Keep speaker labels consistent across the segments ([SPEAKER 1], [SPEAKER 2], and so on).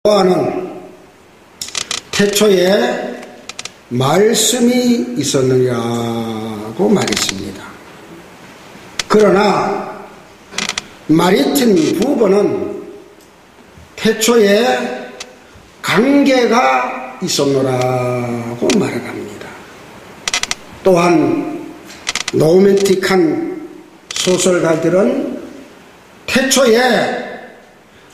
[SPEAKER 1] 노아는 태초에 말씀이 있었느냐고 말했습니다. 그러나 마리틴 부부는 태초에 관계가 있었노라고 말을 합니다. 또한 로맨틱한 소설가들은 태초에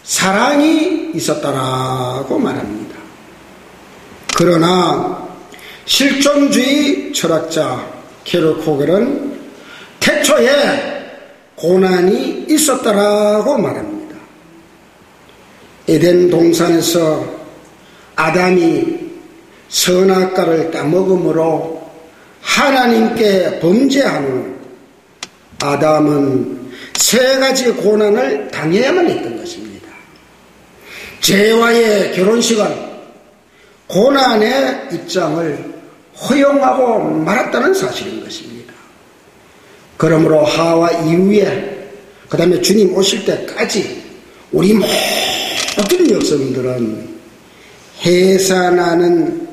[SPEAKER 1] 사랑이 있었다라고 말합니다. 그러나 실존주의 철학자 케르케고르는 태초에 고난이 있었다라고 말합니다. 에덴 동산에서 아담이 선악과를 따먹음으로 하나님께 범죄한 후 아담은 세 가지 고난을 당해야만 했던 것입니다. 죄와의 결혼식은 고난의 입장을 허용하고 말았다는 사실인 것입니다. 그러므로 하와 이후에 그 다음에 주님 오실 때까지 우리 모든 역사님들은 해산하는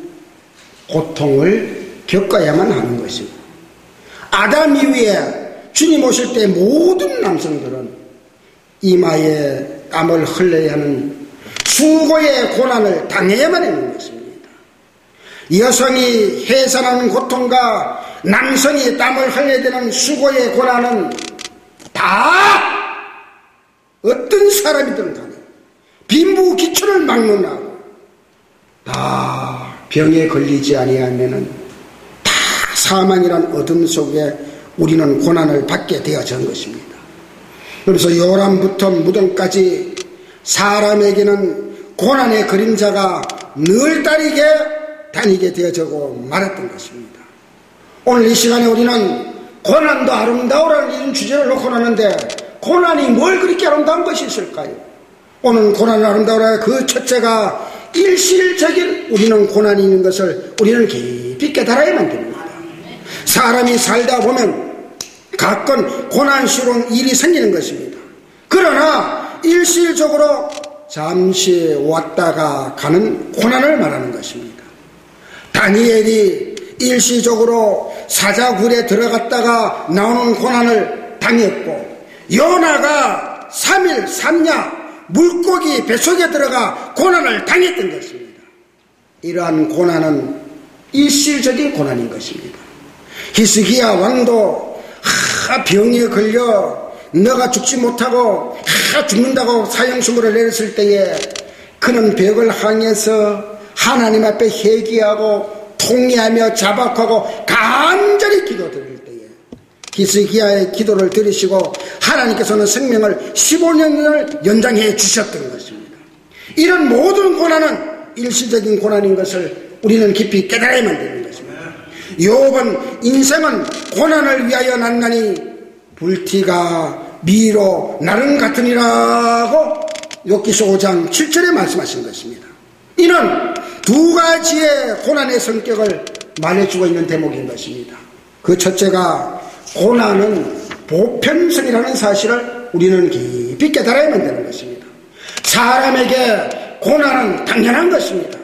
[SPEAKER 1] 고통을 겪어야만 하는 것이고, 아담 이후에 주님 오실 때 모든 남성들은 이마에 땀을 흘려야 하는 수고의 고난을 당해야만 하는 것입니다. 여성이 해산하는 고통과 남성이 땀을 흘려야 되는 수고의 고난은 다 어떤 사람이든 간에 빈부귀천을 막론하고 다 병에 걸리지 아니하면은 다 사망이란 어둠 속에 우리는 고난을 받게 되어진 것입니다. 그래서 요람부터 무덤까지 사람에게는 고난의 그림자가 늘 다니게 되어지고 말았던 것입니다. 오늘 이 시간에 우리는 고난도 아름다우라는 이런 주제를 놓고 나는데, 고난이 뭘 그렇게 아름다운 것이 있을까요? 오늘 고난을 아름다우라 그 첫째가 일시적인 우리는 고난이 있는 것을 우리는 깊이 깨달아야만 됩니다. 사람이 살다 보면 가끔 고난스러운 일이 생기는 것입니다. 그러나 일시적으로 잠시 왔다가 가는 고난을 말하는 것입니다. 다니엘이 일시적으로 사자굴에 들어갔다가 나오는 고난을 당했고, 요나가 3일 3야 물고기 뱃속에 들어가 고난을 당했던 것입니다. 이러한 고난은 일시적인 고난인 것입니다. 히스기야 왕도 병에 걸려 너가 죽지 못하고 죽는다고 사형선고를 내렸을 때에 그는 벽을 향해서 하나님 앞에 회개하고 통회하며 자박하고 간절히 기도드릴 때에 히스기야의 기도를 들으시고 하나님께서는 생명을 15년을 연장해 주셨던 것입니다. 이런 모든 고난은 일시적인 고난인 것을 우리는 깊이 깨달아야만 되는 것입니다. 욥은 인생은 고난을 위하여 났나니 불티가 미로 나름 같으니라고 욥기서 5장 7절에 말씀하신 것입니다. 이는 두 가지의 고난의 성격을 말해주고 있는 대목인 것입니다. 그 첫째가 고난은 보편성이라는 사실을 우리는 깊이 깨달아야만 되는 것입니다. 사람에게 고난은 당연한 것입니다.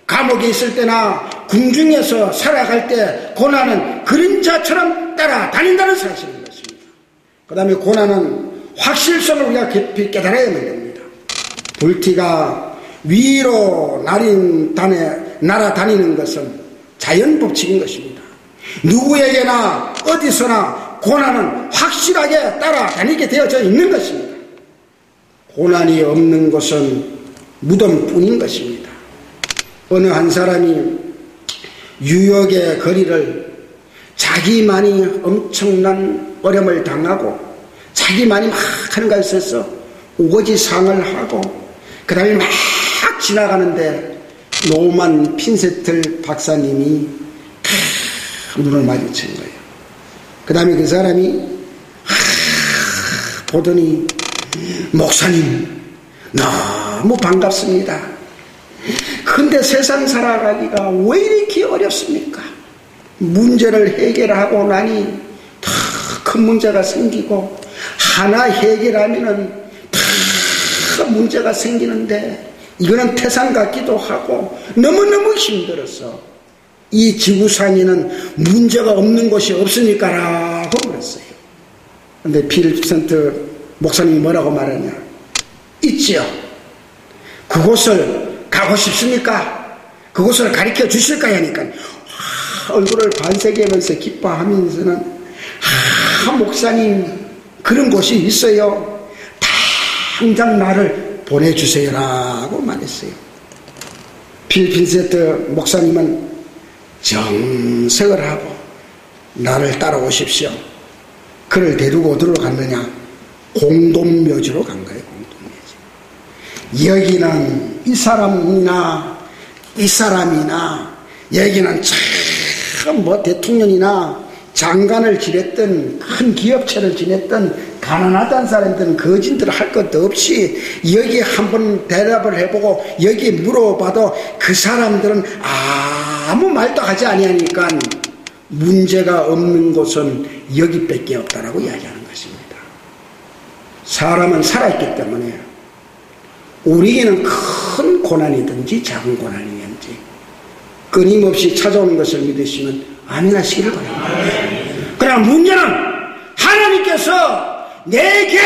[SPEAKER 1] 감옥에 있을 때나 궁중에서 살아갈 때 고난은 그림자처럼 따라다닌다는 사실인 것입니다. 그 다음에 고난은 확실성을 우리가 깊이 깨달아야만 됩니다. 불티가 위로 날아다니는 것은 자연법칙인 것입니다. 누구에게나 어디서나 고난은 확실하게 따라다니게 되어져 있는 것입니다. 고난이 없는 것은 무덤뿐인 것입니다. 어느 한 사람이 뉴욕의 거리를 자기만이 엄청난 어려움을 당하고 자기만이 막 하는 것에서 우거지상을 하고 그 다음에 막 지나가는데 노만 핀세틀 박사님이 눈을 마주친 거예요. 그 다음에 그 사람이 보더니 목사님 너무 반갑습니다. 근데 세상 살아가기가 왜 이렇게 어렵습니까? 문제를 해결하고 나니 더 큰 문제가 생기고 하나 해결하면은 더 문제가 생기는데 이거는 태산 같기도 하고 너무너무 힘들어서 이 지구상에는 문제가 없는 곳이 없으니까라고 그랬어요. 근데 필립센트 목사님이 뭐라고 말하냐? 있지요. 그곳을 가고 싶습니까? 그곳을 가르쳐 주실까요? 하니까 얼굴을 반색하면서 기뻐하면서는 목사님 그런 곳이 있어요. 당장 나를 보내주세요 라고 말했어요. 필립센트 목사님은 정색을 하고 나를 따라오십시오. 그를 데리고 어디로 갔느냐? 공동묘지로 간 거예요. 공동묘지. 여기는 이 사람이나 이 사람이나 여기는 참 뭐 대통령이나 장관을 지냈던 큰 기업체를 지냈던 가난하다는 사람들은 거진들 할 것도 없이 여기 한번 대답을 해보고 여기 물어봐도 그 사람들은 아무 말도 하지 아니하니까 문제가 없는 곳은 여기밖에 없다라고 이야기하는 것입니다. 사람은 살아있기 때문에 우리에게는 큰 고난이든지 작은 고난이든지 끊임없이 찾아오는 것을 믿으시면 아멘 하시기를 바랍니다. 그러나 문제는 하나님께서 내게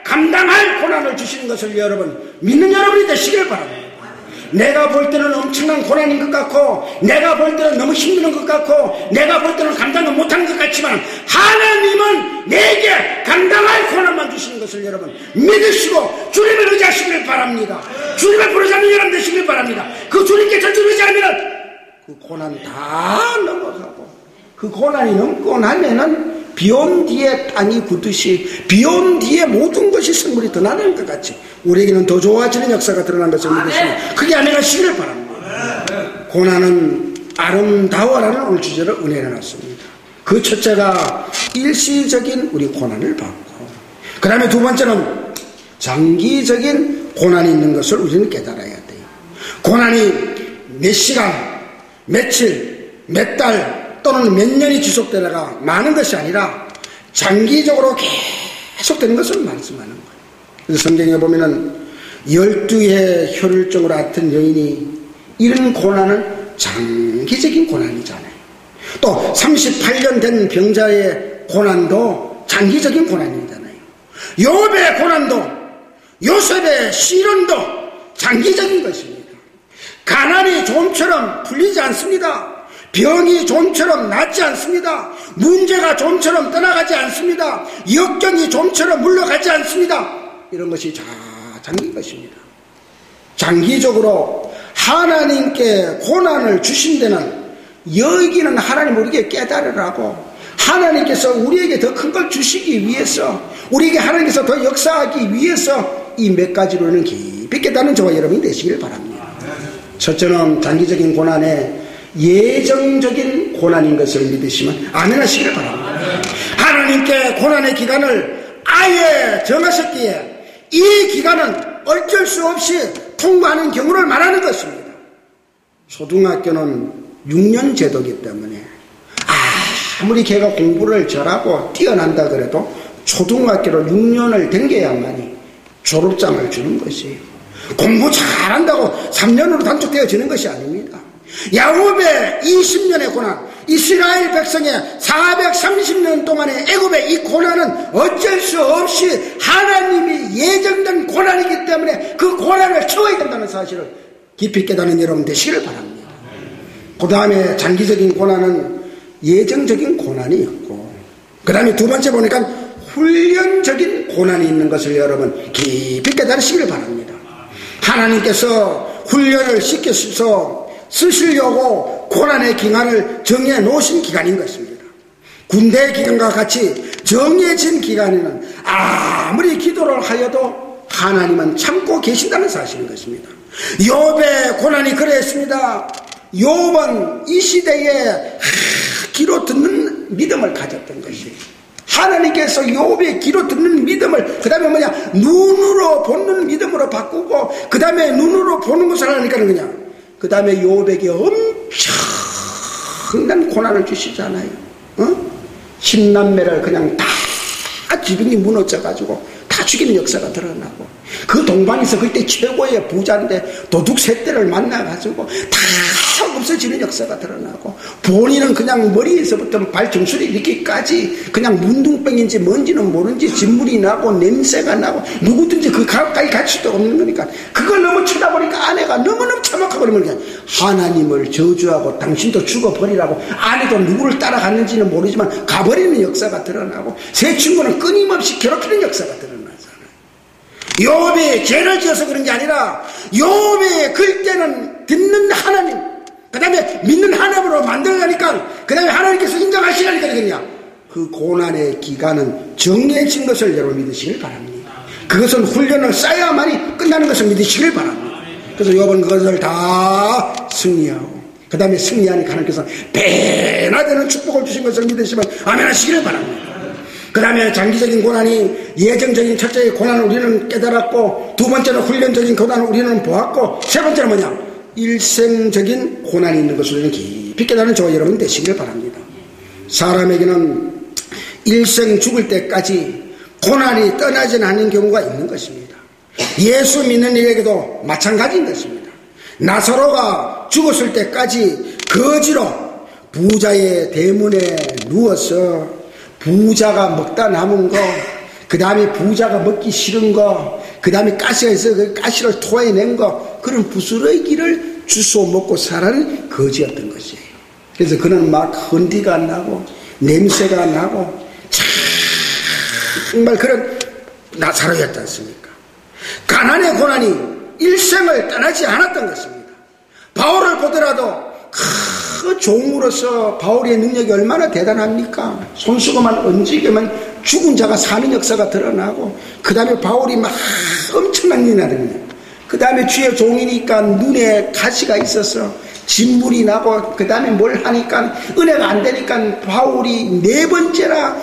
[SPEAKER 1] 감당할 고난을 주시는 것을 여러분 믿는 여러분이 되시기를 바랍니다. 내가 볼 때는 엄청난 고난인 것 같고 내가 볼 때는 너무 힘든 것 같고 내가 볼 때는 감당을 못하는 것 같지만 하나님은 내게 감당할 고난만 주시는 것을 여러분 믿으시고 주님을 의지하시기를 바랍니다. 주님을 부르자는 여러분 되시기를 바랍니다. 그 주님께 절대로 의지하면 그 고난 다 넘어가고 그 고난이 넘고 나면은 비온 뒤에 땅이 굳듯이 비온 뒤에 모든 것이 선물이 드러나는 것 같이 우리에게는 더 좋아지는 역사가 드러난 것을 믿으시면 그게 아내가 시기를 바랍니다. 고난은 아름다워라는 오늘 주제를 은혜를 놨습니다. 그 첫째가 일시적인 우리 고난을 받고 그 다음에 두 번째는 장기적인 고난이 있는 것을 우리는 깨달아야 돼요. 고난이 몇 시간 며칠 몇 달 또는 몇 년이 지속되다가 많은 것이 아니라 장기적으로 계속되는 것을 말씀하는 거예요. 그래서 성경에 보면은 12해 혈혈증으로 앓던 여인이 이런 고난은 장기적인 고난이잖아요. 또 38년 된 병자의 고난도 장기적인 고난이잖아요. 욥의 고난도 요셉의 시련도 장기적인 것입니다. 가난이 좀처럼 풀리지 않습니다. 병이 좀처럼 낫지 않습니다. 문제가 좀처럼 떠나가지 않습니다. 역경이 좀처럼 물러가지 않습니다. 이런 것이 장기인 것입니다. 장기적으로 하나님께 고난을 주신 데는 여기는 하나님 우리에게 깨달으라고 하나님께서 우리에게 더 큰 걸 주시기 위해서 우리에게 하나님께서 더 역사하기 위해서 이 몇 가지로는 깊이 깨닫는 저와 여러분이 되시길 바랍니다. 첫째는 장기적인 고난에 예정적인 고난인 것을 믿으시면 아멘 하시기를 바랍니다. 하나님께 고난의 기간을 아예 정하셨기에 이 기간은 어쩔 수 없이 통과하는 경우를 말하는 것입니다. 초등학교는 6년 제도이기 때문에 아무리 걔가 공부를 잘하고 뛰어난다 그래도 초등학교를 6년을 댕겨야만이 졸업장을 주는 것이에요. 공부 잘한다고 3년으로 단축되어지는 것이 아닙니다. 야곱의 20년의 고난, 이스라엘 백성의 430년 동안의 애굽의 이 고난은 어쩔 수 없이 하나님이 예정된 고난이기 때문에 그 고난을 채워야 된다는 사실을 깊이 깨닫는 여러분 되시기를 바랍니다. 그 다음에 장기적인 고난은 예정적인 고난이 있고 그 다음에 두 번째 보니까 훈련적인 고난이 있는 것을 여러분 깊이 깨달으시기를 바랍니다. 하나님께서 훈련을 시켜서 쓰시려고 고난의 기간을 정해 놓으신 기간인 것입니다. 군대 기간과 같이 정해진 기간에는 아무리 기도를 하여도 하나님은 참고 계신다는 사실인 것입니다. 욥의 고난이 그랬습니다. 욥은 이 시대에 귀로 듣는 믿음을 가졌던 것이에요. 하나님께서 욥의 귀로 듣는 믿음을 그 다음에 눈으로 보는 믿음으로 바꾸고 그 다음에 눈으로 보는 것을 하니까 그냥 그 다음에 욥에게 엄청난 고난을 주시잖아요. 10남매를 그냥 다 지붕이 무너져가지고 다 죽이는 역사가 드러나고, 그 동방에서 그때 최고의 부자인데 도둑 세 대를 만나가지고 다 없어지는 역사가 드러나고, 본인은 그냥 머리에서부터 발정수리 이렇게까지 그냥 문둥병인지 뭔지는 모르는지 진물이 나고 냄새가 나고 누구든지 그 가까이 갈 수도 없는 거니까, 그걸 너무 쳐다보니까 아내가 너무너무 참혹하고 그러면 하나님을 저주하고 당신도 죽어버리라고, 아내도 누구를 따라갔는지는 모르지만 가버리는 역사가 드러나고, 세 친구는 끊임없이 괴롭히는 역사가 드러나잖아요. 욥이 죄를 지어서 그런 게 아니라 욥이 그럴 때는 듣는 하나님, 그 다음에 믿는 하나님으로 만들려니까, 그 다음에 하나님께서 인정하시라니까 그러냐. 그 고난의 기간은 정해진 것을 여러분 믿으시길 바랍니다. 그것은 훈련을 쌓아야만이 끝나는 것을 믿으시길 바랍니다. 그래서 욥은 그것을 다 승리하고, 그 다음에 승리하니까 하나님께서 배나 되는 축복을 주신 것을 믿으시면 아멘 하시기를 바랍니다. 그 다음에 장기적인 고난이, 예정적인 첫째의 고난을 우리는 깨달았고, 두 번째는 훈련적인 고난을 우리는 보았고, 세 번째는 뭐냐, 일생적인 고난이 있는 것을 우리는 깊이 깨달은 저와 여러분 되시기를 바랍니다. 사람에게는 일생 죽을 때까지 고난이 떠나지 않는 경우가 있는 것입니다. 예수 믿는 이에게도 마찬가지인 것입니다. 나사로가 죽었을 때까지 거지로 부자의 대문에 누워서 부자가 먹다 남은 거, 그 다음에 부자가 먹기 싫은 거, 그 다음에 가시가 있어 그 가시를 토해낸 거, 그런 부스러기를 주워 먹고 살아는 거지였던 것이에요. 그래서 그는 막 헌기가 나고 냄새가 나고 정말 그런 나사로였지 않습니까? 가난의 고난이 일생을 떠나지 않았던 것입니다. 바울을 보더라도 그 종으로서 바울의 능력이 얼마나 대단합니까? 손수건만 얹으면 죽은 자가 사는 역사가 드러나고, 그 다음에 바울이 막 엄청난 일이 나거든요. 그 다음에 주의 종이니까 눈에 가시가 있어서 진물이 나고, 그 다음에 뭘 하니까 은혜가 안 되니까 바울이 네 번째나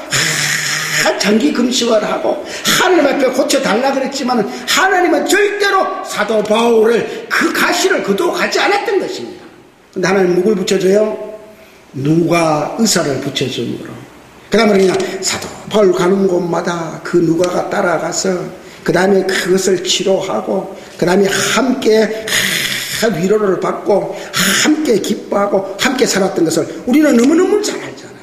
[SPEAKER 1] 장기 금식을 하고 하나님 앞에 고쳐달라 그랬지만 하나님은 절대로 사도 바울을 그 가시를 거두어가지 않았던 것입니다. 근데 하나님 누굴 붙여줘요? 누가 의사를 붙여주므로. 그 다음에 그냥 사도 바울 가는 곳마다 그 누가가 따라가서 그 다음에 그것을 치료하고, 그 다음에 함께 위로를 받고 함께 기뻐하고 함께 살았던 것을 우리는 너무너무 잘 알잖아요.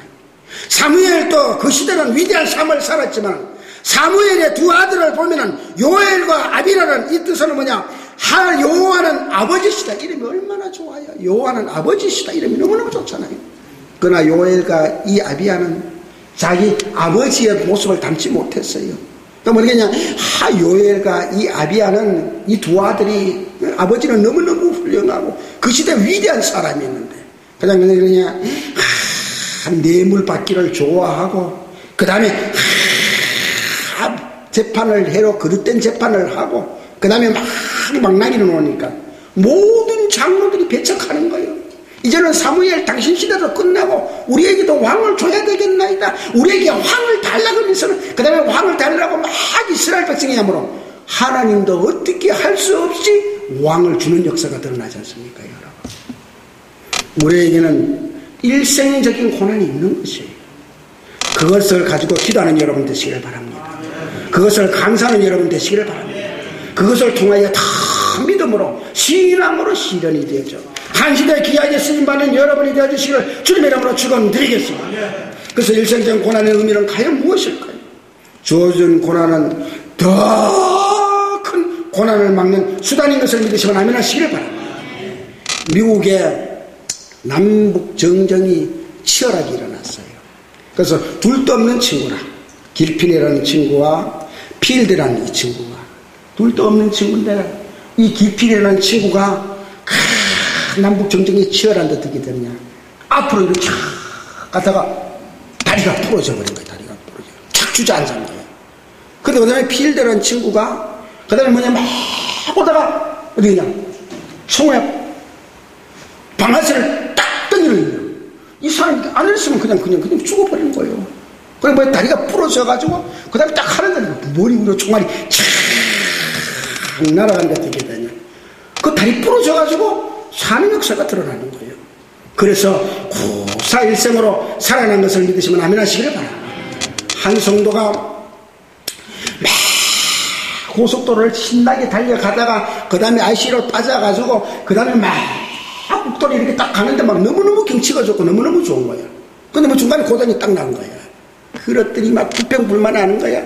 [SPEAKER 1] 사무엘도 그 시대는 위대한 삶을 살았지만, 사무엘의 두 아들을 보면은 요엘과 아비라는 이 뜻은 뭐냐, 여호와는 아버지시다, 이름이 얼마나 좋아요. 여호와는 아버지시다, 이름이 너무너무 좋잖아요. 그러나 요엘과 이 아비야는 자기 아버지의 모습을 담지 못했어요. 그러니까 뭐겠냐, 요엘과 이 아비야는, 이 두 아들이, 아버지는 너무너무 훌륭하고 그 시대 위대한 사람이었는데, 그냥 그러냐, 뇌물 받기를 좋아하고, 그 다음에 재판을 해로 그릇된 재판을 하고, 그 다음에 막 망나니를 놓으니까 모든 장로들이 배척하는 거예요. 이제는 사무엘 당신 시대도 끝나고 우리에게도 왕을 줘야 되겠나이다, 우리에게 왕을 달라 그러면서는 그 다음에 왕을 달라고 막 이스라엘 백성이 하므로 하나님도 어떻게 할 수 없이 왕을 주는 역사가 드러나지 않습니까, 여러분? 우리에게는 일생적인 고난이 있는 것이에요. 그것을 가지고 기도하는 여러분 되시기를 바랍니다. 그것을 감사하는 여러분 되시기를 바랍니다. 그것을 통하여 다 믿음으로 신앙으로 실현이 되죠. 한 시대에 귀하게 쓰임받는 여러분이 되어주시기를 주님의 이름으로 축원드리겠습니다. 그래서 일생적인 고난의 의미는 과연 무엇일까요? 주어진 고난은 더 큰 고난을 막는 수단인 것을 믿으시면 아멘 하시기를 바랍니다. 미국의 남북 정전이 치열하게 일어났어요. 그래서 둘도 없는 친구라, 길핀이라는 친구와 필드라는 이 친구가, 둘도 없는 친구인데 이 길핀이라는 친구가 남북 정전이 치열한데 어떻게 되느냐, 앞으로 이렇게 쫙 가다가 다리가 부러져 버린 거예요. 다리가 부러져, 착 주저앉은 거예요. 근데 그 다음에 필드라는 친구가 그 다음에 뭐냐, 막 오다가 어디냐, 총에 방아쇠를 딱 던지는 거예요. 이 사람이 안 했으면 그냥 죽어버리는 거예요. 그래 뭐 다리가 부러져가지고 그 다음에 딱 하는데 머리 위로 총알이 착 날아가는 게 어떻게 되냐, 그 다리 부러져가지고 사는 역사가 드러나는 거예요. 그래서 구사 일생으로 살아난 것을 믿으시면 아멘 하시기를 바랍니다. 한 성도가 고속도로를 신나게 달려가다가 그 다음에 IC로 빠져가지고 그 다음에 막 국도를 이렇게 딱 가는데 막 너무너무 경치가 좋고 너무너무 좋은 거야. 근데 뭐 중간에 고장이 딱 난 거야. 그렇더니 막 불평불만하는 거야.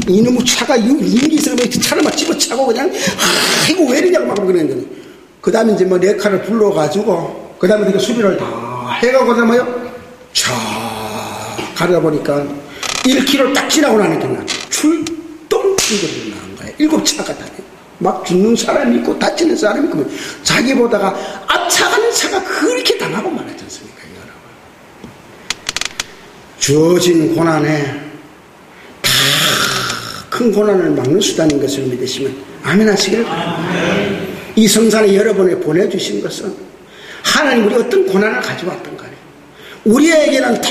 [SPEAKER 1] 이놈의 차가 인기있어 차를 막 집어차고 그냥 이거 왜 이러냐고 막 그러는 그 다음에 이제 뭐 네 칼을 불러가지고 그 다음에 수리를 다 해가고 뭐요 차 가려다 보니까 1km 딱 지나고 나니까 출동 충돌이 나는 거야. 7차가 다 막 죽는 사람이 있고 다치는 사람이 있고 자기보다가 앞차가는 차가 그렇게 당하고 말하지 않습니까? 주어진 고난에 다 큰 고난을 막는 수단인 것을 믿으시면 아멘 하시기를 바랍니다. 이 성산에 여러분을 보내주신 것은 하나님 우리 어떤 고난을 가져왔던 거예요. 우리에게는 더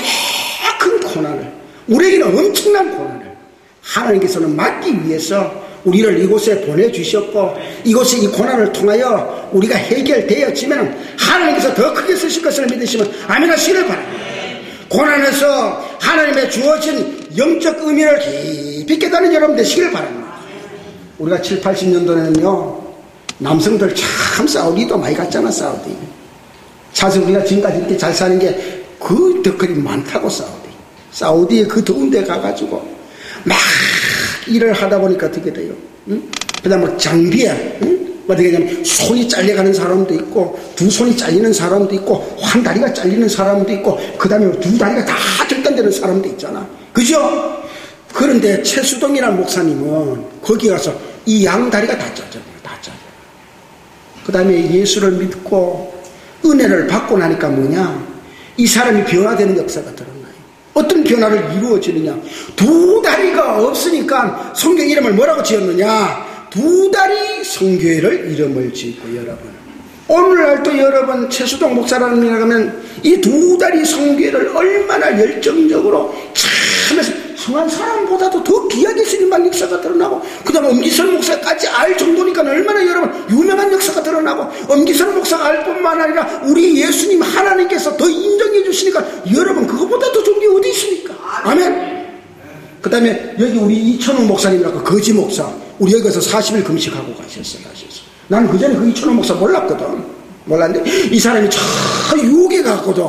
[SPEAKER 1] 큰 고난을, 우리에게는 엄청난 고난을 하나님께서는 막기 위해서 우리를 이곳에 보내주셨고 이곳에 이 고난을 통하여 우리가 해결되었지만 하나님께서 더 크게 쓰실 것을 믿으시면 아멘 하시기를 바랍니다. 고난에서 하나님의 주어진 영적 의미를 깊이 깨닫는 여러분 되시기를 바랍니다. 우리가 7, 80년도에는요 남성들 참 사우디도 많이 갔잖아. 사우디 사실 우리가 지금까지 이렇게 잘 사는 게 그 덕분이 많다고. 사우디에 그 더운 데 가가지고 막 일을 하다 보니까 어떻게 돼요? 응? 그 다음에 뭐 장비에 어떻게 되냐면 손이 잘려가는 사람도 있고 두 손이 잘리는 사람도 있고 한 다리가 잘리는 사람도 있고 그 다음에 두 다리가 다 절단되는 사람도 있잖아. 그죠? 그런데 최수동이라는 목사님은 거기 가서 이 양 다리가 다 잘려요. 다 잘려요. 그 다음에 예수를 믿고 은혜를 받고 나니까 뭐냐, 이 사람이 변화되는 역사가 드러나요. 어떤 변화를 이루어지느냐, 두 다리가 없으니까 성경 이름을 뭐라고 지었느냐, 두 다리 성교회를 이름을 짓고. 여러분 오늘날도 여러분 최수동 목사라는 분이 가면 이 두 다리 성교회를 얼마나 열정적으로 참해서 성한 사람보다도 더 귀하게 쓰임받는 역사가 드러나고, 그 다음에 엄기선 목사까지 알 정도니까 얼마나 여러분 유명한 역사가 드러나고, 엄기선 목사가 알 뿐만 아니라 우리 예수님 하나님께서 더 인정해 주시니까 여러분 그거보다 더 좋은 게 어디 있습니까? 아멘. 그 다음에 여기 우리 이천호 목사님이라고 거지 목사, 우리 여기 가서 40일 금식하고 가셨어요. 나는 그 전에 그 이천호 목사 몰랐거든. 몰랐는데 이 사람이 저 유혹에 갔거든.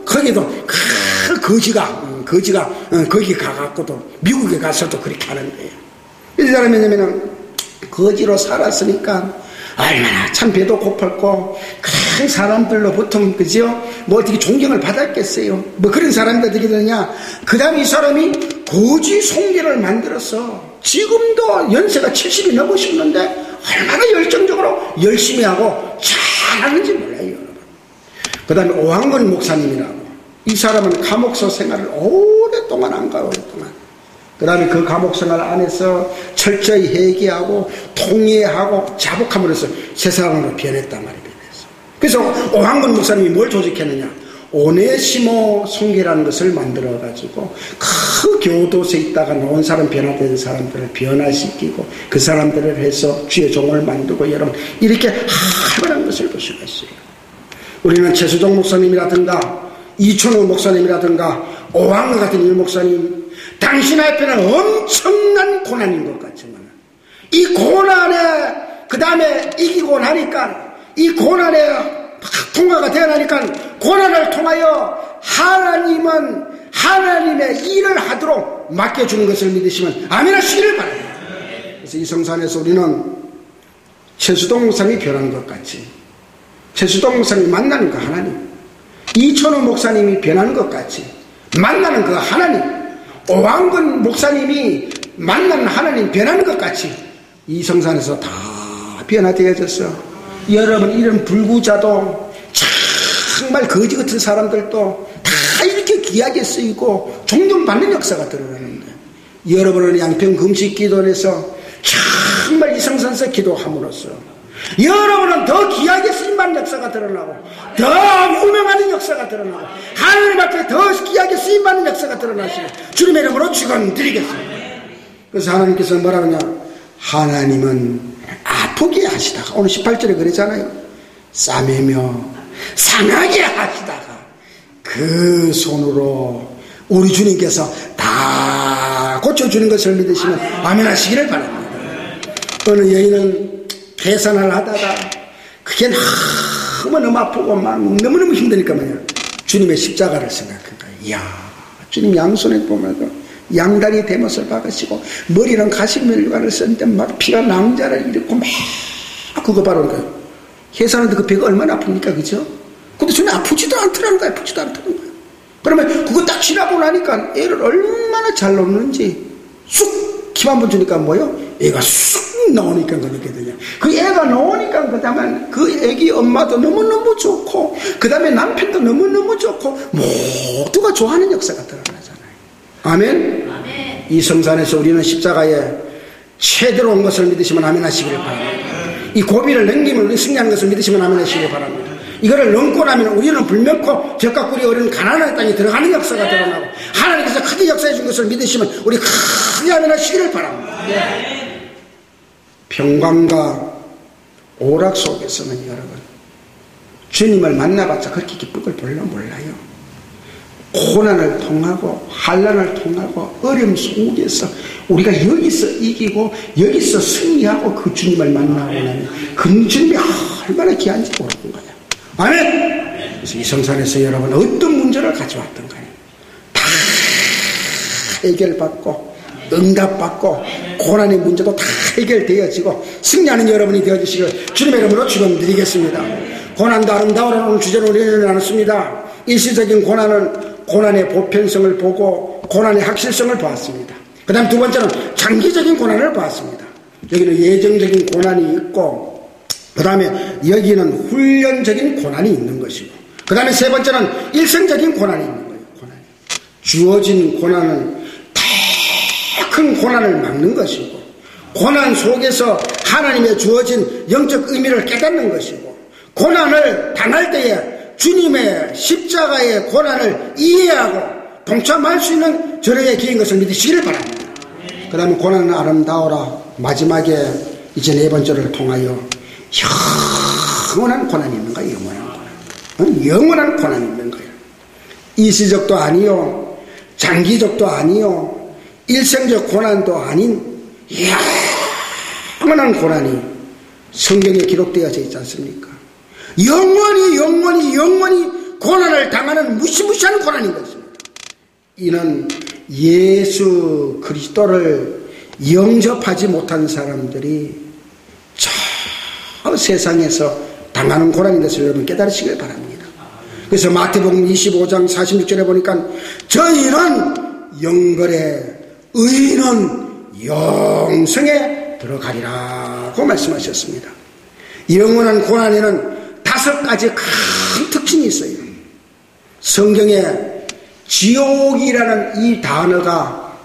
[SPEAKER 1] 거기도 그 거지가 거기 가갖고도 미국에 가서도 그렇게 하는 거예요. 이 사람이 뭐냐면 거지로 살았으니까 얼마나 참 배도 고팠고 큰 사람들로부터 그죠? 뭐 어떻게 존경을 받았겠어요. 뭐 그런 사람들 어떻게 되느냐, 그 다음에 이 사람이 거지 송계를 만들어서 지금도 연세가 70이 넘으셨는데 얼마나 열정적으로 열심히 하고 잘하는지 몰라요, 여러분. 그 다음에 오한건 목사님이라고, 이 사람은 감옥서 생활을 오랫동안 한 거야, 오랫동안. 그 다음에 그 감옥생활 안에서 철저히 회개하고 통회하고 자복함으로써 세상으로 변했단 말이에요. 그래서 오한건 목사님이 뭘 조직했느냐, 오네시모 성계라는 것을 만들어가지고 그 교도소에 있다가 나온 사람, 변화된 사람들을 변화시키고 그 사람들을 해서 주의 종을 만들고, 여러분 이렇게 활발한 것을 볼 수가 있어요. 우리는 최수종 목사님이라든가 이천호 목사님이라든가 오한건 같은 이 목사님, 당신 앞에는 엄청난 고난인 것 같지만 이 고난에 그 다음에 이기고 나니까, 이 고난에 통과가 되어 나니까 고난을 통하여 하나님은 하나님의 일을 하도록 맡겨주는 것을 믿으시면 아멘 하시기를 바랍니다. 그래서 이 성산에서 우리는 최수동 목사님이 변한 것 같이, 최수동 목사님이 만나는 그 하나님, 이천호 목사님이 변하는 것 같이 만나는 그 하나님, 오한건 목사님이 만나는 하나님 변하는 것 같이 이 성산에서 다 변화되어졌어. 여러분 이런 불구자도 정말 거지 같은 사람들도 다 이렇게 귀하게 쓰이고 존경받는 역사가 드러나는데, 여러분은 양평 금식 기도에서 정말 이 성산에서 기도함으로써 여러분은 더 귀하게 쓰임받는 역사가 드러나고, 더 유명한 역사가 드러나고, 하나님 앞에 더 귀하게 쓰임받는 역사가 드러나시고 주님의 이름으로 축원드리겠습니다. 그래서 하나님께서 뭐라고 하냐, 하나님은 아프게 하시다가, 오늘 18절에 그러잖아요, 싸매며 상하게 하시다가 그 손으로 우리 주님께서 다 고쳐주는 것을 믿으시면 아멘 하시기를 바랍니다. 어느 여인은 계산을 하다가 그게 너무 아프고 막 너무너무 힘드니까 말이야. 주님의 십자가를 생각한 거야. 이야, 주님 양손에 보면 양다리 대못을 박으시고 머리랑 가시면류관을 썼는데 막 피가 낭자를 일으키고 막 그거 바로 거예요. 계산하는데 그 배가 얼마나 아픕니까, 그죠? 근데 주님 아프지도 않더라는 거야. 아프지도 않더라는 거야. 그러면 그거 딱 지나고 나니까 애를 얼마나 잘 놓는지 쑥 힘 한번 주니까 뭐요? 애가 쑥 나오니까 그렇게 되냐. 그 애가 나오니까 그다음에 그 애기 엄마도 너무너무 좋고 그 다음에 남편도 너무너무 좋고 모두가 좋아하는 역사가 드러나잖아요. 아멘? 아멘. 이 성산에서 우리는 십자가에 최대로 온 것을 믿으시면 아멘 하시기를 바랍니다. 이 고비를 넘기면 우리 승리하는 것을 믿으시면 아멘 하시기를 바랍니다. 이거를 넘고 나면 우리는 불면코 벽과 꿀이 어린 가나안의 땅에 들어가는 역사가 드러나고 하나님께서 크게 역사해 준 것을 믿으시면 우리 크게 아멘 하시기를 바랍니다. 평강과 오락 속에서는 여러분 주님을 만나봤자 그렇게 기쁠 걸 별로 몰라요. 고난을 통하고 환난을 통하고 어려움 속에서 우리가 여기서 이기고 여기서 승리하고 그 주님을 만나고 나면 그 주님이 얼마나 귀한지 모르는 거야. 아멘. 그래서 이 성산에서 여러분 어떤 문제를 가져왔던 거예요. 다 해결받고 응답받고 고난의 문제도 다 해결되어지고 승리하는 여러분이 되어주시길 주님의 이름으로 축원드리겠습니다. 고난도 아름다워라는 오늘 주제로 우리는 나눴습니다. 일시적인 고난은 고난의 보편성을 보고 고난의 확실성을 보았습니다. 그 다음 두 번째는 장기적인 고난을 보았습니다. 여기는 예정적인 고난이 있고 그 다음에 여기는 훈련적인 고난이 있는 것이고 그 다음에 세 번째는 일생적인 고난이 있는 거예요. 고난이. 주어진 고난은 더 큰 고난을 막는 것이고 고난 속에서 하나님의 주어진 영적 의미를 깨닫는 것이고 고난을 당할 때에 주님의 십자가의 고난을 이해하고 동참할 수 있는 저녁의 기회인 것을 믿으시기를 바랍니다. 그 다음에 고난은 아름다워라. 마지막에 이제 네 번째를 통하여 영원한 고난이 있는 거예요. 영원한 고난. 영원한 고난이 있는 거예요. 일시적도 아니요 장기적도 아니요 일생적 고난도 아닌 영원한 고난이 성경에 기록되어져 있지 않습니까? 영원히 고난을 당하는 무시무시한 고난인 것입니다. 이는 예수 그리스도를 영접하지 못한 사람들이 저 세상에서 당하는 고난인 것을 여러분 깨달으시길 바랍니다. 그래서 마태복음 25장 46절에 보니까 저희는 영걸에 의인은 영생에 들어가리라고 말씀하셨습니다. 영원한 고난에는 5가지 큰 특징이 있어요. 성경에 지옥이라는 이 단어가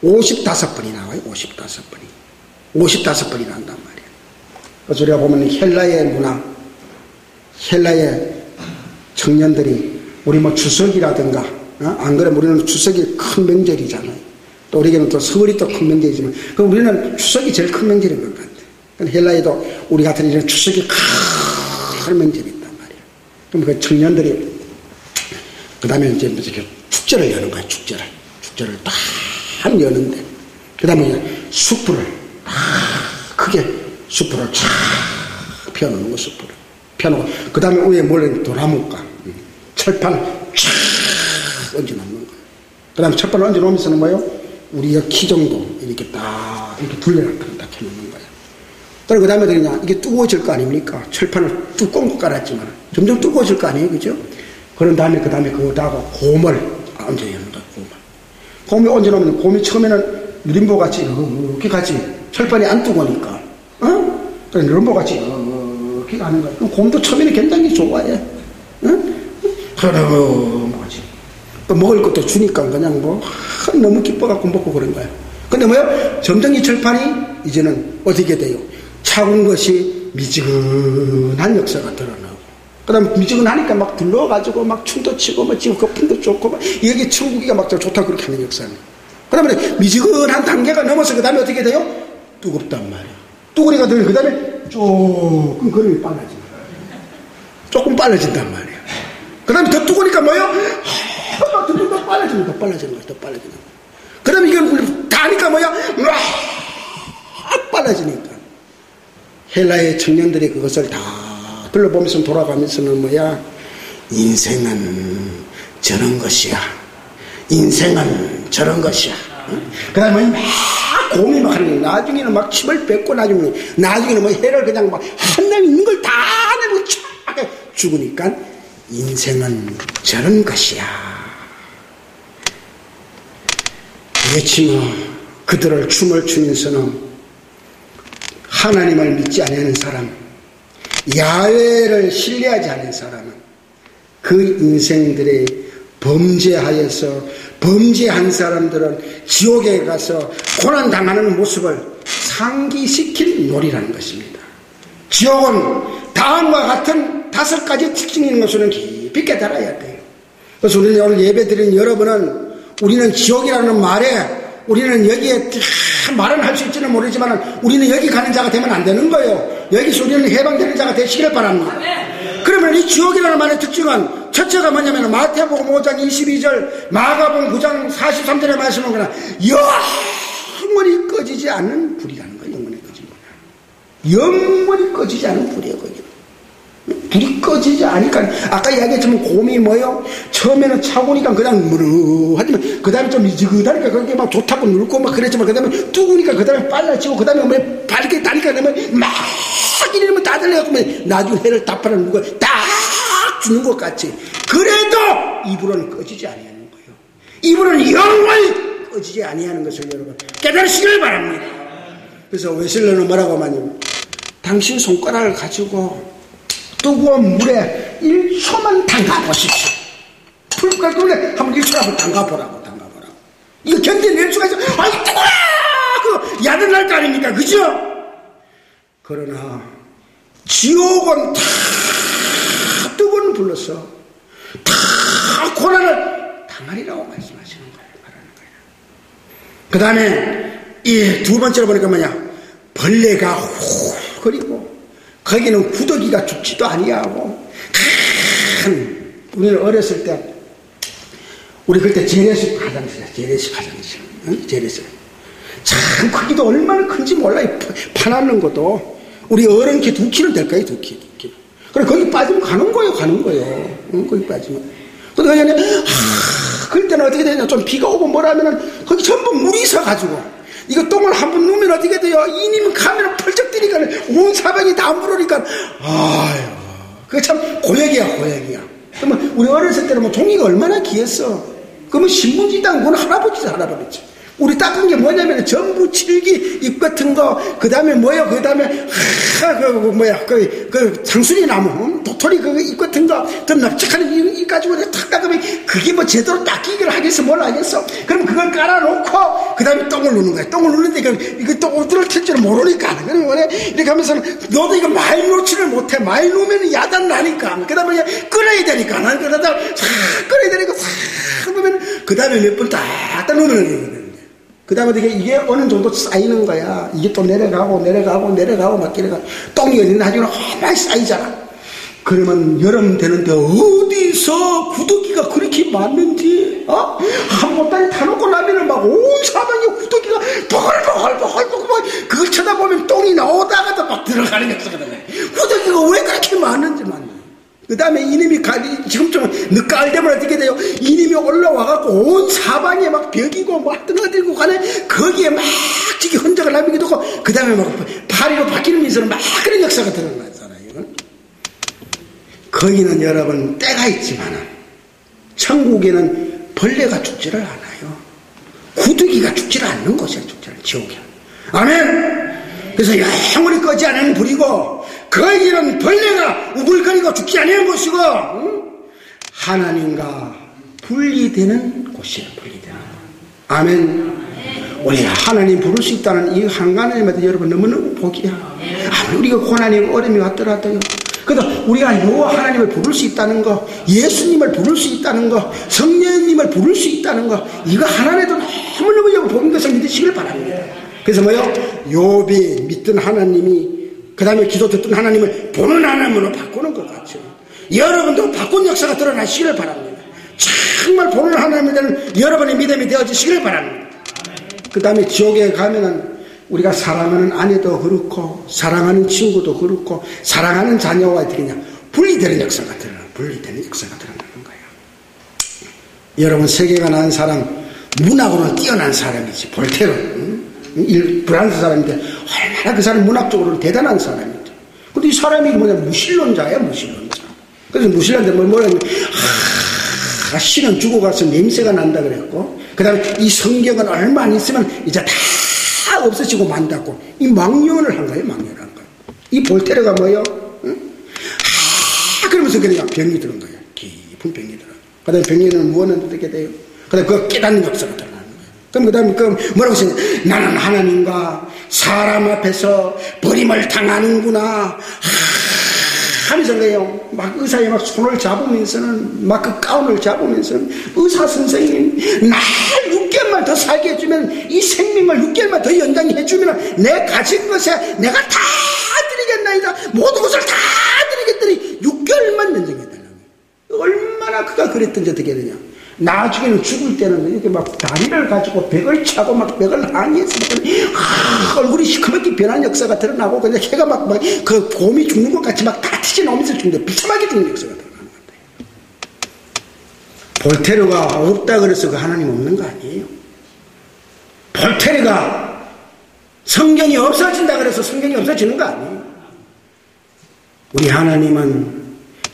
[SPEAKER 1] 55번이 나와요. 55번이 나온단 말이에요. 그래서 우리가 보면 헬라의 문화, 헬라의 청년들이 우리 뭐 추석이라든가 안 그러면 우리는 추석이 큰 명절이잖아요. 또 우리에게는 또 설이 또 큰 명절이지만 그럼 우리는 추석이 제일 큰 명절인 것 같아요. 헬라에도 우리 같은 이런 추석이 큰 명절이 있단 말이에요. 그럼 그 청년들이 그 다음에 이제 축제를 여는 거예요. 축제를 딱 여는데 그 다음에 숯불을 크게 숯불을 쫙 펴놓는 거. 숯불을 펴놓고 그 다음에 위에 몰래 도나무가 철판을 쫙 얹어놓는 거예요. 그 다음에 철판을 얹어놓으면서는 뭐예요? 우리의 키 정도 이렇게 딱 이렇게 둘레를 딱 켜놓는 거예요. 그 다음에 그냥 이게 뜨거워질 거 아닙니까? 철판을 두꺼운 거 깔았지만 점점 뜨거워질 거 아니에요, 그죠? 그런 다음에 그 다음에 그거다가 곰을 얹어야 하는 거야. 곰을 얹어놓으면 곰이 처음에는 누림보 같이 이렇게 같이 철판이 안 뜨거우니까, 그래 누림보 같이 이렇게 가는 거야. 그럼 곰도 처음에는 굉장히 좋아해, 흐름하지. 또 먹을 것도 주니까 그냥 너무 기뻐갖고 먹고 그런 거야. 근데 뭐야? 점점 이 철판이 이제는 어떻게 돼요? 차가운 것이 미지근한 역사가 드러나고, 그 다음에 미지근하니까 막 둘러가지고 막 춤도 치고, 막 지금 거품도 좋고, 막 여기 천국이가 막 좋다 그렇게 하는 역사는. 그 다음에 미지근한 단계가 넘어서 그 다음에 어떻게 돼요? 뜨겁단 말이야. 뜨거리가 되면 그 다음에 조금 걸음이 빨라진다. 조금 빨라진단 말이야. 그 다음에 더 뜨거우니까 뭐예요? 더 빨라지는 거야. 그 다음에 이건 다 하니까 뭐야? 막 빨라지니까. 헬라의 청년들이 그것을 다 둘러보면서 돌아가면서는 뭐야? 인생은 저런 것이야. 인생은 저런 것이야. 그 다음에 막 고민 막 하는 거야. 나중에는 막 침을 뱉고 나중에는 뭐 해를 그냥 막 한남 있는 걸 다 내고 쫙 죽으니까 인생은 저런 것이야. 외치며 그들을 춤을 추면서는 하나님을 믿지 않는 사람, 야훼를 신뢰하지 않는 사람은 그 인생들의 범죄하여서 범죄한 사람들은 지옥에 가서 고난당하는 모습을 상기시킨 놀이라는 것입니다. 지옥은 다음과 같은 5가지 특징이 있는 것으로는 깊이 깨달아야 돼요. 그래서 우리는 오늘 예배 드리는 여러분은 우리는 지옥이라는 말에 우리는 여기에 말은 할 수 있지는 모르지만 우리는 여기 가는 자가 되면 안 되는 거예요. 여기서 우리는 해방되는 자가 되시길 바랍니다. 그러면 이 지옥이라는 말의 특징은 첫째가 뭐냐면 마태복음 5장 22절 마가복음 9장 43절에 말씀한 거나 영원히 꺼지지 않는 불이라는 거예요. 영원히 꺼지는 거야. 영원히 꺼지지 않는 불이에요. 거기. 불이 꺼지지 않으니까 아까 이야기했지만 곰이 뭐요? 처음에는 차고니까 그냥 무르하지만 그 다음에 좀 미지근하니까 그게 막 좋다고 눌고 막 그랬지만 그 다음에 뜨거우니까 그 다음에 빨라지고 그 다음에 뭐 밝게 다니까 그러면 막 이러면 다 들려갖고 나중에 해를 다 팔아는 거 딱 주는 것 같이 그래도 이 불은 꺼지지 아니하는 거예요. 이 불은 영원히 꺼지지 아니하는 것을 여러분 깨달으시길 바랍니다. 그래서 웨슬레는 뭐라고 하냐면 당신 손가락을 가지고 뜨거운 물에 1초만 담가보십시오. 풀까지 돌래 한번 1초 한번 담가보라고. 이거 견뎌낼 수가 있어. 아이 뜨거워! 그 야단날 거 아닙니까? 그죠? 그러나 지옥은 다 뜨거운 불로서 다 고난을 당하리라고 말씀하시는 거예요. 말하는 거예요. 그 다음에 이 두 번째로 보니까 뭐냐? 벌레가 후 그리고 거기는 구더기가 죽지도 아니하고 우리는 어렸을 때 우리 그때 재래식 화장실 응? 재래식 참 크기도 얼마나 큰지 몰라요. 파놨는 것도 우리 어른 키 2키는 될까요? 2키 그래 거기 빠지면 가는 거예요. 응? 거기 빠지면 그러니까 그럴 때는 어떻게 되냐 좀 비가 오고 뭐라 하면은 거기 전부 물이 있어가지고 이거 똥을 한번 누면 어떻게 돼요? 이님은 가면 펄쩍 뛰니까 온 사방이 다 물으니까 아유 그게 참 고역이야. 그러면 우리 어렸을 때는 뭐 종이가 얼마나 귀했어. 그러면 신문지 땅 할아버지 우리 닦은 게 뭐냐면 전부 칠기 잎 같은 거 그 다음에 뭐야 그 다음에 그 장수리 나무 도토리 그 잎 같은 거 좀 납작한 잎 가지고 탁 닦으면 그게 뭐 제대로 닦이기를 하겠어 뭘 하겠어. 그럼 그걸 깔아놓고 그 다음에 똥을 누는 거야. 똥을 누는데 이거 똥을 틀 줄은 모르니까 그러면 이렇게 하면서 너도 이거 많이 놓지를 못해. 많이 놓으면 야단 나니까 그 다음에 끓여야 되니까 난 그러다 끓여야 되니까 싹 보면 그 다음에 몇 분 딱 놓으면 되거든. 그 다음에 이게 어느 정도 쌓이는 거야. 이게 또 내려가고 막 이래가 똥이 나중에 많이 쌓이잖아. 그러면 여름 되는데 어디서 구더기가 그렇게 많는지 한 보따리 타놓고 나면은 막 온 사방에 구더기가 버글버글 그걸 쳐다보면 똥이 나오다가도 막 들어가는 게 없거든요. 구더기가 왜 그렇게 많은지만 그 다음에 이님이 지금 좀 늦가을 되면 어떻게 돼요? 이님이 올라와갖고 온 사방에 막 벽이고 막 뜨거들고 가네. 거기에 막 지기 흔적을 남기기도 하고 그 다음에 막 파리로 바뀌면서 막 그런 역사가 드러나잖아요. 거기는 여러분 때가 있지만 천국에는 벌레가 죽지를 않아요. 구더기가 죽지를 않는 곳이야. 지옥이야. 아멘. 그래서 영원히 꺼지 않는 불이고 거기는 벌레가 우글거리고 죽지 않는 곳이고 하나님과 분리되는 곳이에요. 분리되는 곳. 아멘. 우리가 하나님 부를 수 있다는 이 한가운데마다 여러분 너무너무 복이야. 아무리 우리가 고난이 어려움이 왔더라도요. 그래도 우리가 여호와 하나님을 부를 수 있다는 거, 예수님을 부를 수 있다는 거, 성령님을 부를 수 있다는 거, 이거 하나님도 너무너무 여러분 복인 것을 믿으시길 바랍니다. 그래서 욥이 믿던 하나님이 그 다음에 기도 듣던 하나님을 보는 하나님으로 바꾸는 것 같죠. 여러분도 바꾼 역사가 드러나시기를 바랍니다. 정말 보는 하나님이 되는 여러분의 믿음이 되어지시기를 바랍니다. 그 다음에 지옥에 가면은 우리가 사랑하는 아내도 그렇고 사랑하는 친구도 그렇고 사랑하는 자녀와 어떻게 하냐 분리되는 역사가 드러나는 분리되는 역사가 드러나는 거예요. 여러분 세계가 난 사람 문학으로는 뛰어난 사람이지 볼테르 프랑스 사람인데 얼마나 그 사람 문학적으로는 대단한 사람이죠. 근데 이 사람이 뭐냐면 무신론자야 무신론자. 그래서 무신론자 뭐냐면 신은 죽어가서 냄새가 난다 그랬고 그 다음에 이 성경은 얼마 안 있으면 이제 다 없어지고 만다고 이 망언을 한 거예요. 망언을 한 거예요. 이 볼테르가 뭐예요? 그러면서 그러니까 병이 들은 거예요. 깊은 병이 들어. 그 다음에 병에는 무엇을 어떻게 돼요? 그 다음에 그 깨닫는 역사가 드러나는 거예요. 그럼 그 다음에 뭐라고 했어요? 나는 하나님과 사람 앞에서 버림을 당하는구나 하면서 그래요. 막 의사에 막 손을 잡으면서는 막 그 가운을 잡으면서는 의사 선생님 날 6개월만 더 살게 해주면 이 생명을 6개월만 더 연장해 주면 내 가진 것에 내가 다 드리겠나이다. 모든 것을 다 드리겠더니 6개월만 연장해 달라고. 얼마나 그가 그랬던지 어떻게 되냐. 나중에는 죽을 때는 이렇게 막 다리를 가지고 벽을 차고 막 벽을 항의해서 얼굴이 시커멓게 변한 역사가 드러나고 그냥 걔가 막 그 곰이 죽는 것 같이 막 다 튀어나오면서 죽는데 비참하게 죽는 역사가 드러나는 것 같아요. 볼테르가 없다 그래서 그 하나님 없는 거 아니에요. 볼테르가 성경이 없어진다 그래서 성경이 없어지는 거 아니에요. 우리 하나님은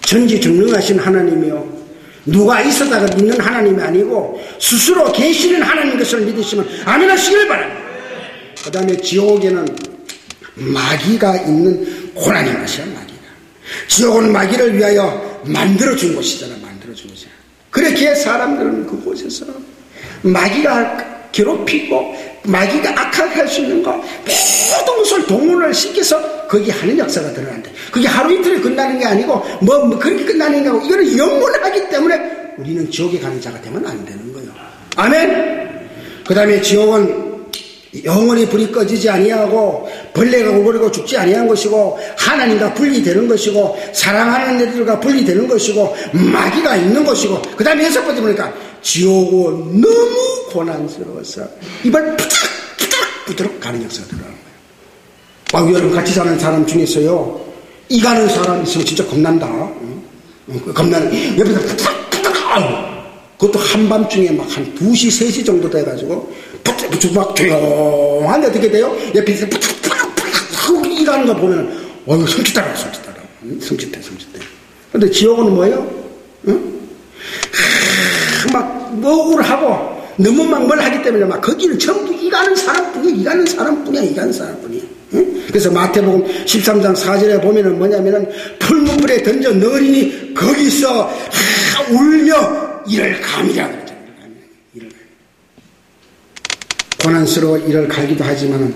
[SPEAKER 1] 전지전능하신 하나님이요 누가 있었다가 믿는 하나님이 아니고 스스로 계시는 하나님 것을 믿으시면 아멘 하시길 바랍니다. 그 다음에 지옥에는 마귀가 있는 고난이 것이야. 마귀가 지옥은 마귀를 위하여 만들어준 곳이잖아. 만들어준 곳이야. 그렇게 사람들은 그곳에서 마귀가 괴롭히고 마귀가 악하게 할 수 있는 거 모든 것을 동원을 시켜서 거기 하는 역사가 드러난다. 그게 하루 이틀에 끝나는 게 아니고 뭐 그렇게 끝나는 게 아니고 이거는 영원하기 때문에 우리는 지옥에 가는 자가 되면 안 되는 거예요. 아멘. 그 다음에 지옥은 영원히 불이 꺼지지 아니하고 벌레가 오버리고 죽지 아니한 것이고 하나님과 분리되는 것이고 사랑하는 애들과 분리되는 것이고 마귀가 있는 것이고 그 다음에 6번째 보니까 지옥은 너무 고난스러워서 입을 부드럭 가는 역사가 들어가는 거예요. 여러분 같이 사는 사람 중에서요 이 가는 사람 있으면 진짜 겁난다. 겁나는 옆에서 그것도 한밤중에 막 한 2시 3시 정도 돼가지고 막 조용한데 어떻게 돼요? 옆에서 이 가는 거 보면 섬찟하다 섬찟해. 근데 지옥은 뭐예요? 응? 막 억울하고 너무 막 뭘 하기 때문에 막 거기는 전부 이 가는 사람뿐이야. 응? 그래서 마태복음 13장 4절에 보면은 뭐냐면은 풀무불에 던져 넣으니 거기서 울며 이를 감이라 그러잖아요. 고난스러워 이를 갈기도 하지만은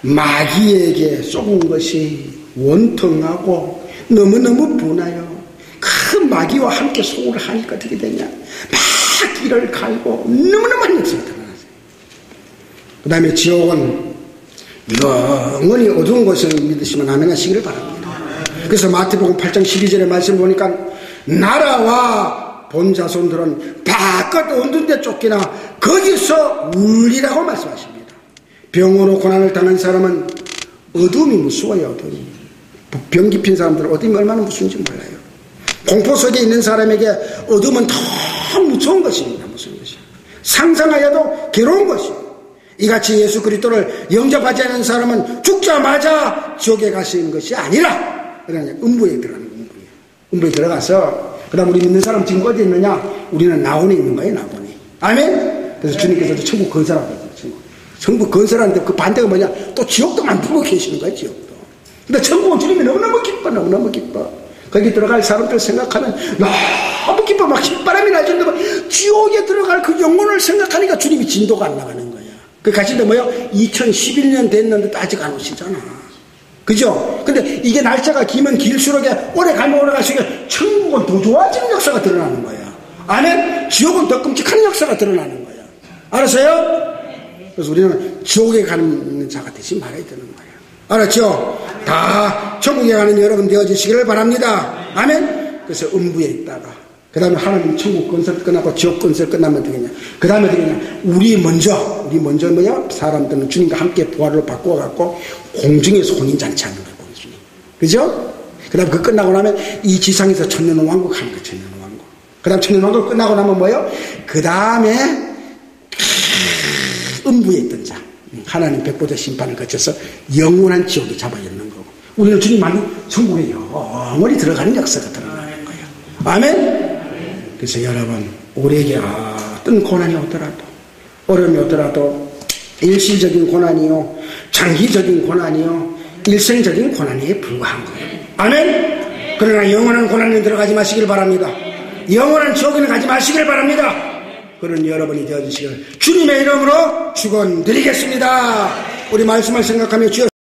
[SPEAKER 1] 마귀에게 쏘은 것이 원통하고 너무너무 분하여 큰 마귀와 함께 소를 하니까 어떻게 되냐 막 이를 갈고 너무너무 많은 역사가 드러났어요. 그 다음에 지옥은 영원히 어두운 것을 믿으시면 아멘 하시기를 바랍니다. 그래서 마태복음 8장 12절의 말씀 보니까 나라와 본자손들은 바깥 어두운 데 쫓기나 거기서 울리라고 말씀하십니다. 병으로 고난을 당한 사람은 어둠이 무서워요. 어둠이. 병 깊은 사람들은 어둠이 얼마나 무서운지 몰라요. 공포 속에 있는 사람에게 어둠은 더 무서운 것입니다. 무서운 것이요. 상상하여도 괴로운 것이요. 이같이 예수 그리스도를 영접하지 않은 사람은 죽자마자 지옥에 가시는 것이 아니라 그러냐 음부에 들어가는 거예요. 음부에 들어가서 그 다음 우리 믿는 사람 지금 어디 있느냐? 우리는 나원에 있는 거예요. 나원에. 아멘? 그래서 주님께서도 천국 건설하고 있어요. 천국 건설하는데 그 반대가 뭐냐? 또 지옥도 만들고 계시는 거예요. 지옥도. 근데 천국은 주님이 너무너무 기뻐. 거기 들어갈 사람들 생각하면 너무 기뻐. 막 휘바람이 날 정도로 지옥에 들어갈 그 영혼을 생각하니까 주님이 진도가 안 나가는 거야. 그 가신데 뭐요? 2011년 됐는데도 아직 안 오시잖아. 그죠? 근데 이게 날짜가 기면 길수록 오래 가면 오래 갈수록 천국은 더 좋아지는 역사가 드러나는 거야. 아멘? 지옥은 더 끔찍한 역사가 드러나는 거야. 알았어요? 그래서 우리는 지옥에 가는 자가 되지 말아야 되는 거야. 알았죠? 다 천국에 가는 여러분 되어주시기를 바랍니다. 아멘? 그래서 음부에 있다가 그 다음에 하나님 천국 건설 끝나고 지옥 건설 끝나면 되겠냐. 그 다음에 되겠냐. 우리 먼저 뭐야? 사람들은 주님과 함께 부활로 바꿔갖고 공중에서 혼인잔치 하는 거예요. 공중에. 그죠? 그 다음에 그 끝나고 나면 이 지상에서 천년왕국 하는 거예요. 천년왕국. 그 다음 천년왕국 끝나고 나면 뭐예요? 그 다음에 음부에 있던 자. 하나님 백보자 심판을 거쳐서 영원한 지옥에 잡아였는 거고. 우리는 주님 만난 천국에 영원히 들어가는 역사가 드러나는 거예요. 아멘? 그래서 여러분, 우리에게 어떤 고난이 오더라도, 어려움이 오더라도, 일시적인 고난이요, 장기적인 고난이요, 일생적인 고난에 불과한 거예요. 아멘? 그러나 영원한 고난에 들어가지 마시길 바랍니다. 영원한 지옥에는 가지 마시길 바랍니다. 그런 여러분이 되어주시길 주님의 이름으로 축원드리겠습니다. 우리 말씀을 생각하며 주여